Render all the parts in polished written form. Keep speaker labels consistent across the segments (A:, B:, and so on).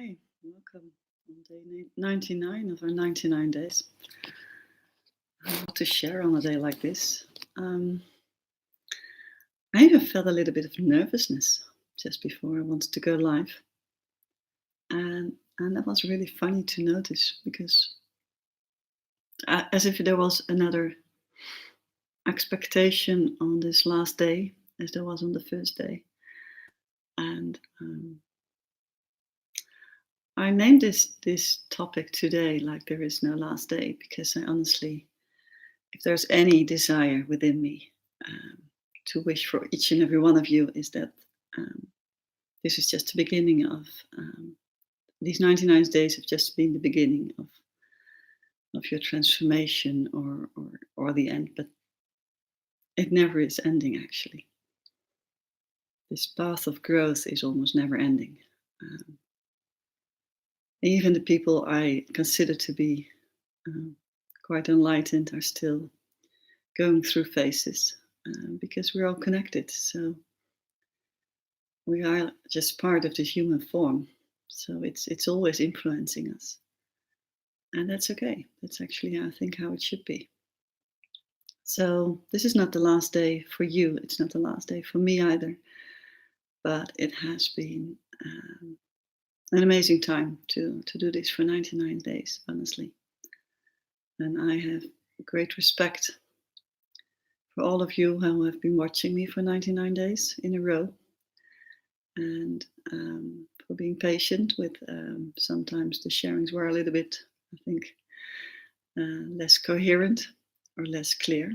A: Hi, welcome on day 99 of our 99 days. I have a lot to share on a day like this. Um, I even felt a little bit of nervousness just before I wanted to go live. And that was really funny to notice because as if there was another expectation on this last day as there was on the first day. And I named this topic today like there is no last day because I honestly, if there's any desire within me um, to wish for each and every one of you, is that um, this is just the beginning of these 99 days have just been the beginning of your transformation or the end, but it never is ending actually. This path of growth is almost never ending. Um, Even the people I consider to be um, quite enlightened are still going through phases because we're all connected. So we are just part of the human form. So it's always influencing us. And that's okay. That's actually, I think, how it should be. So this is not the last day for you. It's not the last day for me either. But it has been an amazing time to do this for 99 days, honestly. And I have great respect for all of you who have been watching me for 99 days in a row. And for being patient with sometimes the sharings were a little bit, I think, less coherent or less clear.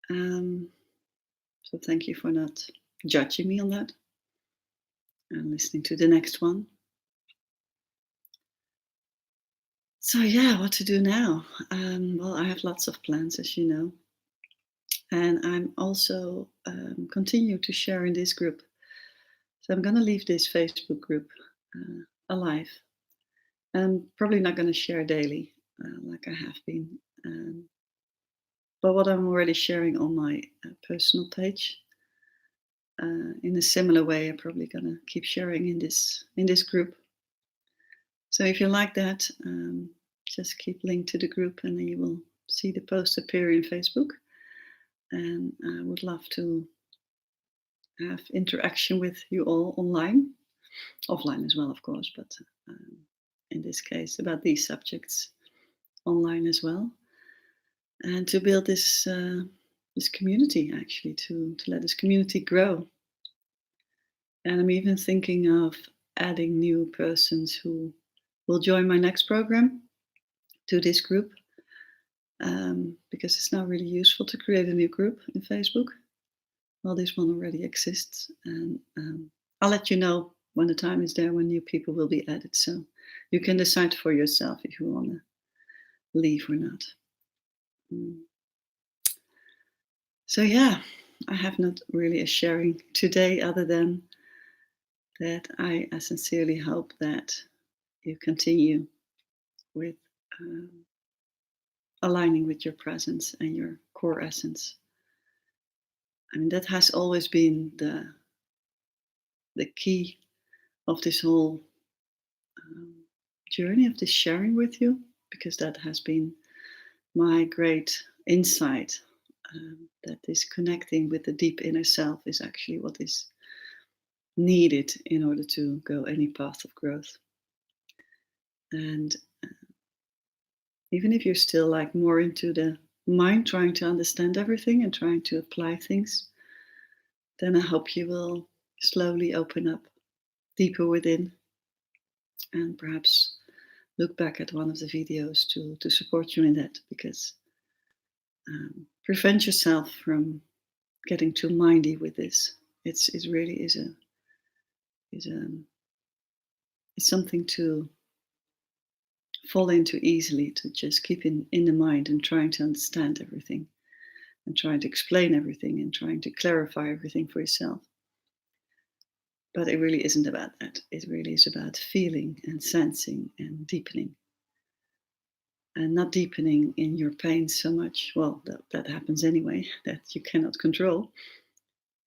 A: So thank you for not judging me on that and listening to the next one. So yeah, what to do now? Well, I have lots of plans, as you know, and I'm also continue to share in this group. So I'm going to leave this Facebook group alive. I'm probably not going to share daily like I have been. But what I'm already sharing on my personal page, in a similar way, I'm probably going to keep sharing in this group. So if you like that, just keep linked to the group, and then you will see the post appear in Facebook. And I would love to have interaction with you all online, offline as well, of course, but in this case about these subjects online as well, and to build this community actually to let this community grow. And I'm even thinking of adding new persons who will join my next program to this group, because it's not really useful to create a new group in Facebook. Well, this one already exists, and I'll let you know when the time is there when new people will be added. So you can decide for yourself if you want to leave or not. So yeah, I have not really a sharing today other than that I sincerely hope that you continue with aligning with your presence and your core essence. I mean, that has always been the key of this whole journey of this sharing with you, because that has been my great insight, that this connecting with the deep inner self is actually what is needed in order to go any path of growth. And even if you're still like more into the mind, trying to understand everything and trying to apply things, then I hope you will slowly open up deeper within and perhaps look back at one of the videos to support you in that, because prevent yourself from getting too mindy with this. It's something to fall into easily, to just keep in the mind and trying to understand everything and trying to explain everything and trying to clarify everything for yourself. But it really isn't about that. It really is about feeling and sensing and deepening. And not deepening in your pain so much. Well, that happens anyway, that you cannot control.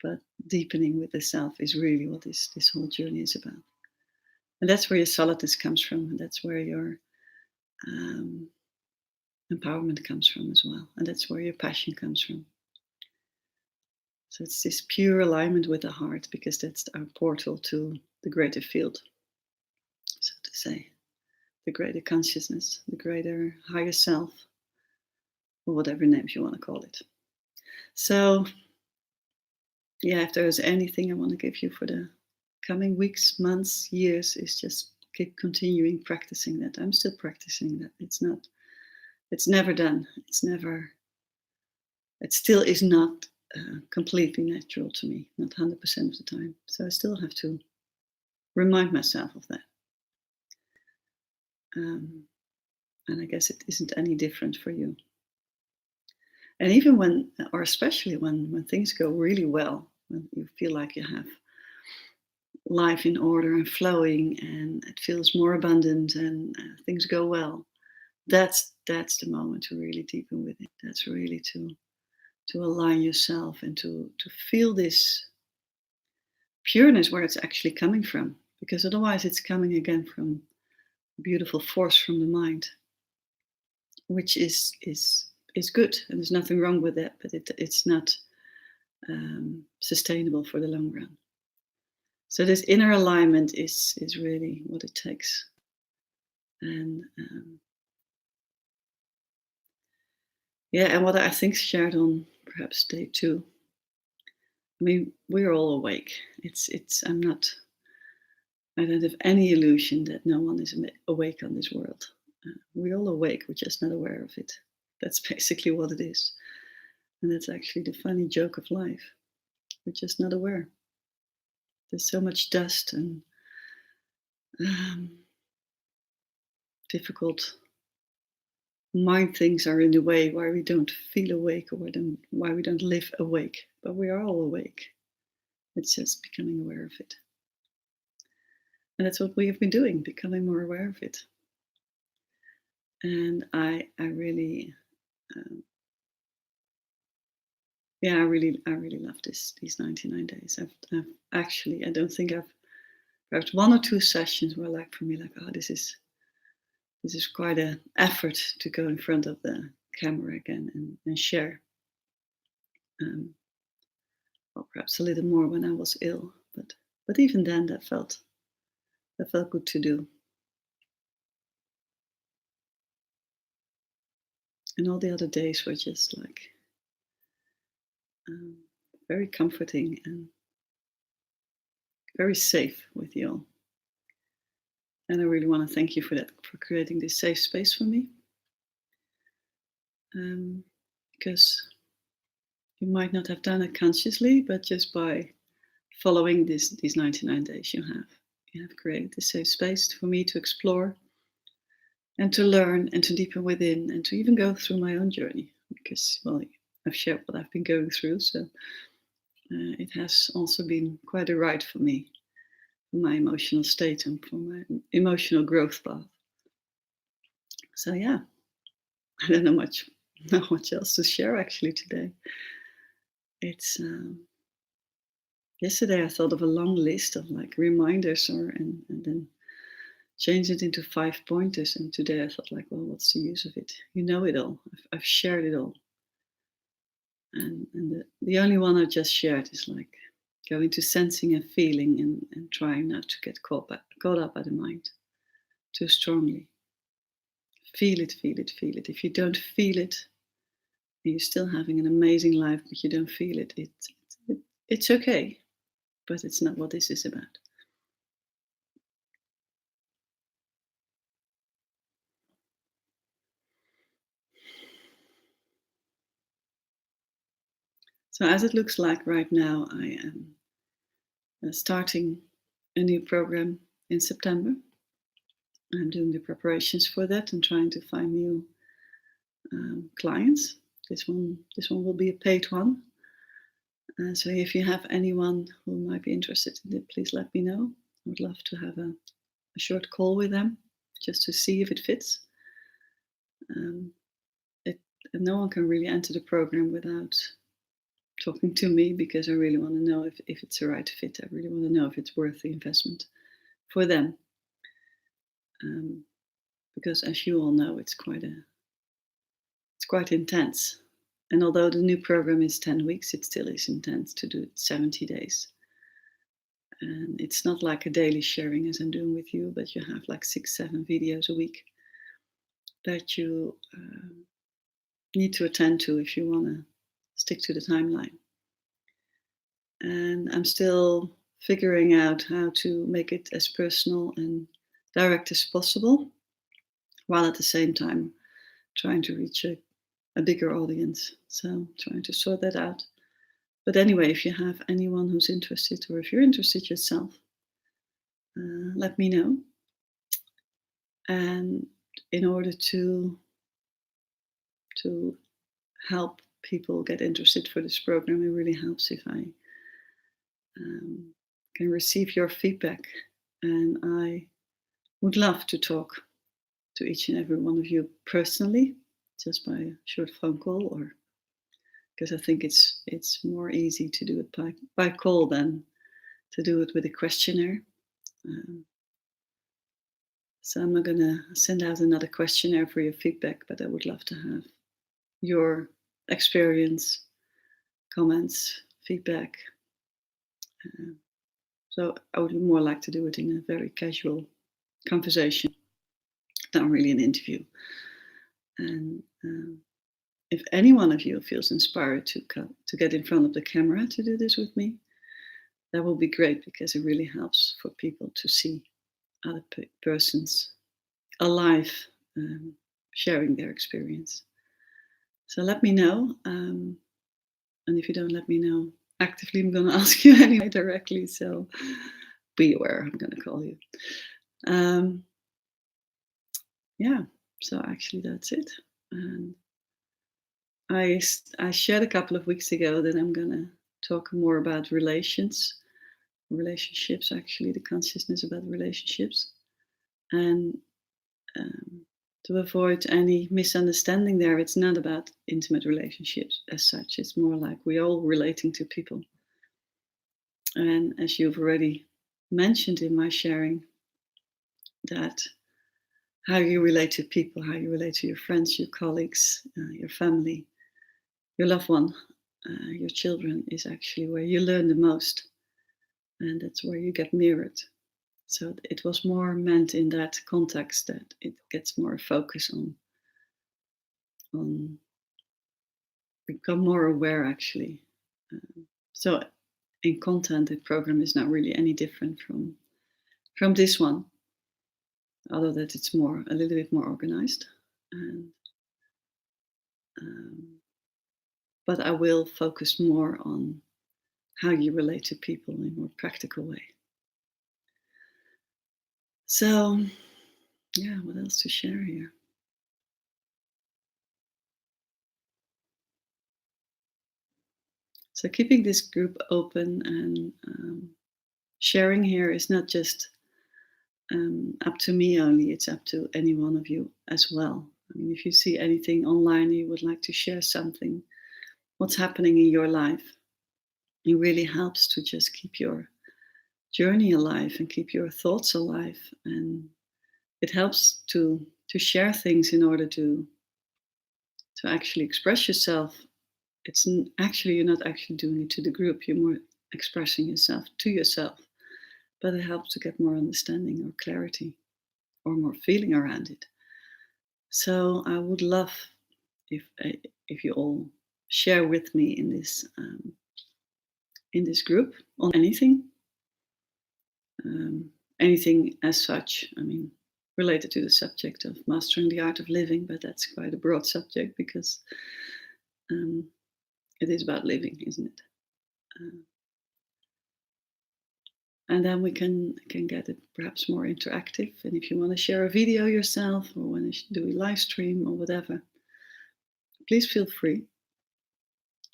A: But deepening with the self is really what this whole journey is about. And that's where your solidness comes from, and that's where your um, empowerment comes from as well, and that's where your passion comes from. So it's this pure alignment with the heart, because that's our portal to the greater field, so to say, the greater consciousness, the greater higher self, or whatever names you want to call it. So, yeah, if there's anything I want to give you for the coming weeks, months, years, is just keep continuing practicing that. I'm still practicing that. It's never done. It still is not completely natural to me, not 100% of the time. So I still have to remind myself of that. And I guess it isn't any different for you. And even when, or especially when things go really well, when you feel like you have life in order and flowing, and it feels more abundant, and things go well, that's the moment to really deepen with it. That's really to align yourself and to feel this pureness where it's actually coming from, because otherwise it's coming again from a beautiful force from the mind, which is good, and there's nothing wrong with that, but it's not sustainable for the long run. So this inner alignment is really what it takes. And and what I think shared on perhaps day 2, I mean, we're all awake. I don't have any illusion that no one is awake on this world. We're all awake, we're just not aware of it. That's basically what it is. And that's actually the funny joke of life. We're just not aware. There's so much dust and difficult mind things are in the way why we don't feel awake, or why we don't live awake. But we are all awake. It's just becoming aware of it. And that's what we have been doing, becoming more aware of it. And I really, I really love these 99 days. I've actually, I don't think I've perhaps 1 or 2 sessions were like, for me, like, oh, this is quite an effort to go in front of the camera again and share. Or perhaps a little more when I was ill, but even then that felt good to do. And all the other days were just like very comforting and very safe with you all. And I really want to thank you for that, for creating this safe space for me. Because you might not have done it consciously, but just by following these 99 days, you have created this safe space for me to explore and to learn and to deepen within, and to even go through my own journey, because, well, I've shared what I've been going through, so it has also been quite a ride for me, for my emotional state and for my emotional growth path. So yeah, I don't know much else to share actually today. It's yesterday I thought of a long list of like reminders, and then change it into 5 pointers. And today I thought, like, well, what's the use of it? You know it all. I've shared it all. And the only one I just shared is like going to sensing and feeling, and trying not to get caught up by the mind too strongly. Feel it, feel it, feel it. If you don't feel it, and you're still having an amazing life, but you don't feel it, it's okay. But it's not what this is about. So as it looks like right now, I am starting a new program in September. I'm doing the preparations for that and trying to find new clients. This one will be a paid one. So if you have anyone who might be interested in it, please let me know. I would love to have a short call with them just to see if it fits. No one can really enter the program without talking to me, because I really want to know if it's the right fit. I really want to know if it's worth the investment for them. because as you all know, it's quite intense. And although the new program is 10 weeks, it still is intense to do it 70 days. And it's not like a daily sharing as I'm doing with you, but you have like 6, 7 videos a week that you need to attend to if you want to stick to the timeline. And I'm still figuring out how to make it as personal and direct as possible, while at the same time trying to reach a bigger audience. So trying to sort that out. But anyway, if you have anyone who's interested, or if you're interested yourself, let me know. And in order to help people get interested for this program, it really helps if I can receive your feedback. And I would love to talk to each and every one of you personally, just by a short phone call, or because I think it's more easy to do it by call than to do it with a questionnaire. So I'm not going to send out another questionnaire for your feedback, but I would love to have your experience, comments, feedback. So I would more like to do it in a very casual conversation, not really an interview. And if any one of you feels inspired to get in front of the camera to do this with me, that will be great, because it really helps for people to see other persons alive, sharing their experience. So let me know. And if you don't let me know actively, I'm going to ask you anyway directly. So be aware, I'm going to call you. Yeah, so actually that's it. And I shared a couple of weeks ago that I'm going to talk more about relationships, actually, the consciousness about relationships. And to avoid any misunderstanding there, it's not about intimate relationships as such. It's more like we're all relating to people. And as you've already mentioned in my sharing, that how you relate to people, how you relate to your friends, your colleagues, your family, your loved one, your children, is actually where you learn the most. And that's where you get mirrored. So it was more meant in that context, that it gets more focus on become more aware, actually. So in content, the program is not really any different from this one, although that it's a little bit more organized. And but I will focus more on how you relate to people in a more practical way. So, yeah, what else to share here? So keeping this group open and sharing here is not just up to me only, it's up to any one of you as well. I mean, if you see anything online and you would like to share something, what's happening in your life, it really helps to just keep your journey alive and keep your thoughts alive. And it helps to share things in order to actually express yourself. Actually, you're not actually doing it to the group, you're more expressing yourself to yourself. But it helps to get more understanding or clarity or more feeling around it. So I would love if you all share with me in this group on anything, anything as such. I mean, related to the subject of mastering the art of living, but that's quite a broad subject, because it is about living, isn't it? And then we can get it perhaps more interactive. And if you want to share a video yourself, or want to do a live stream or whatever, please feel free.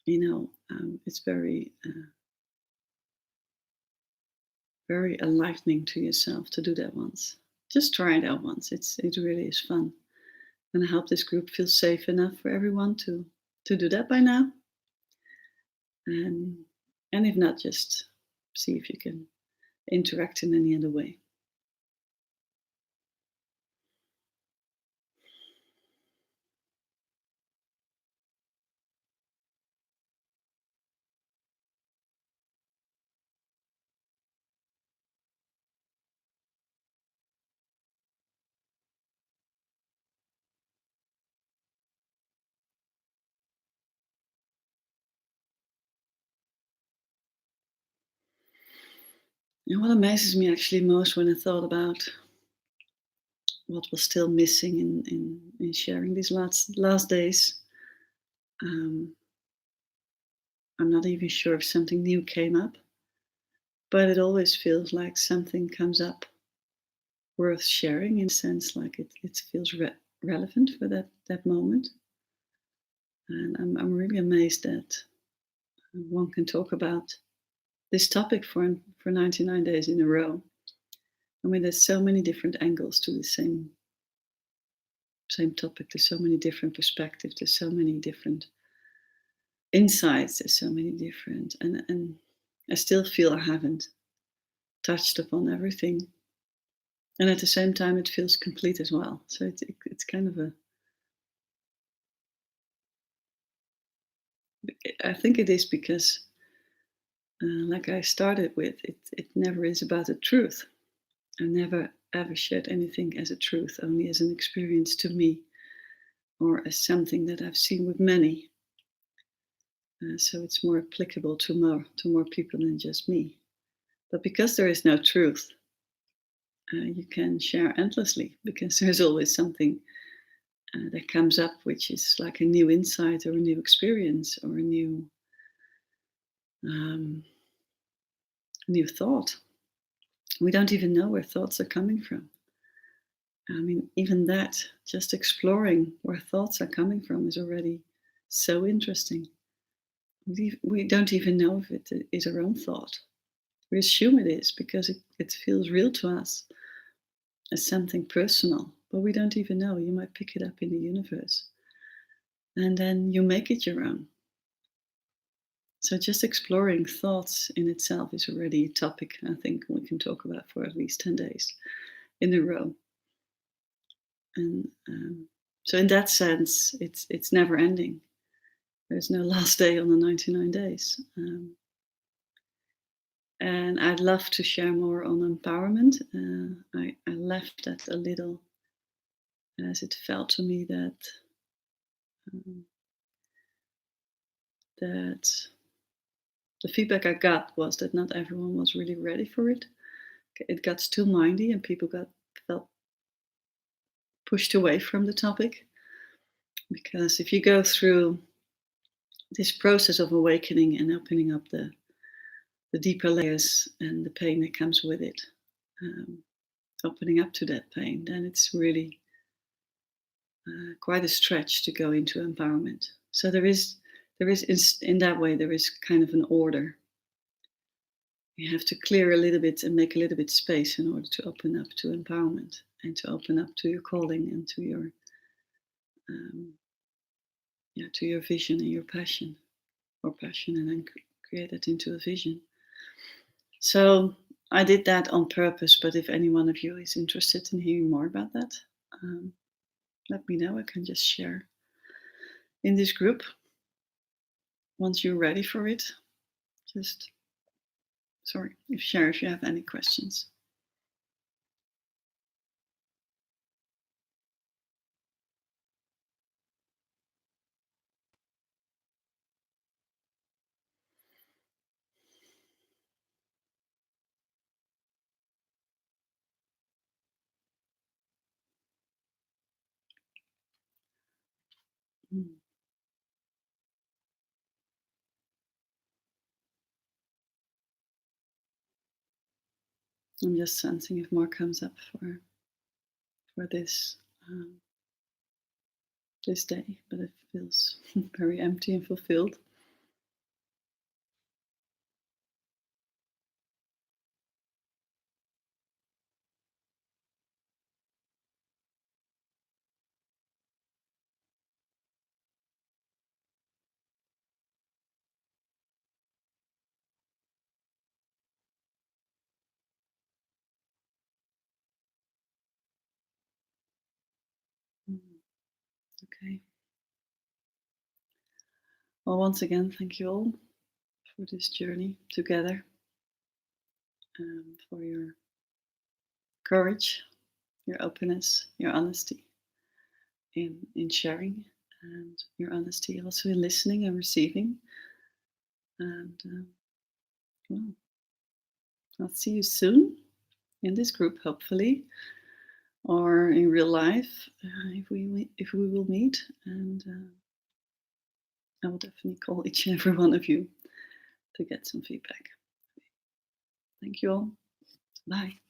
A: It's very very enlightening to yourself to do that once. Just try it out once. It really is fun. And I hope this group feels safe enough for everyone to do that by now. And if not, just see if you can interact in any other way. What amazes me actually most when I thought about what was still missing in sharing these last days. Um, I'm not even sure if something new came up, but it always feels like something comes up worth sharing in a sense, like it feels relevant for that moment. And I'm really amazed that one can talk about this topic for 99 days in a row. I mean, there's so many different angles to the same topic. There's so many different perspectives. There's so many different insights. There's so many different, and I still feel I haven't touched upon everything. And at the same time, it feels complete as well. So it's kind of a. I think it is because, like I started with, it never is about the truth. I never ever shared anything as a truth, only as an experience to me or as something that I've seen with many. So it's more applicable to more people than just me. But because there is no truth, you can share endlessly because there's always something that comes up, which is like a new insight or a new experience or a um, new thought. We don't even know where thoughts are coming from. I mean, even that, just exploring where thoughts are coming from is already so interesting. We don't even know if it is our own thought. We assume it is because it feels real to us as something personal, but we don't even know. You might pick it up in the universe and then you make it your own. So just exploring thoughts in itself is already a topic I think we can talk about for at least 10 days in a row. And so in that sense, it's never ending. There's no last day on the 99 days. And I'd love to share more on empowerment. I left that a little as it felt to me um, that the feedback I got was that not everyone was really ready for it. It got too mindy, and people felt pushed away from the topic. Because if you go through this process of awakening and opening up the deeper layers and the pain that comes with it, um, opening up to that pain, then it's really quite a stretch to go into empowerment. So there is in that way there is kind of an order. You have to clear a little bit and make a little bit space in order to open up to empowerment and to open up to your calling and to your um, yeah, to your vision and your passion, or passion, and then create it into a vision. So I did that on purpose. But if any one of you is interested in hearing more about that, um, let me know. I can just share in this group once you're ready for it. Just sorry, if you have any questions. Mm. I'm just sensing if more comes up for this day, but it feels very empty and fulfilled. Mm. Okay. Well, once again, thank you all for this journey together, for your courage, your openness, your honesty in sharing, and your honesty also in listening and receiving. And well, I'll see you soon in this group, hopefully, or in real life if we will meet. And I will definitely call each and every one of you to get some feedback. Thank you all. Bye.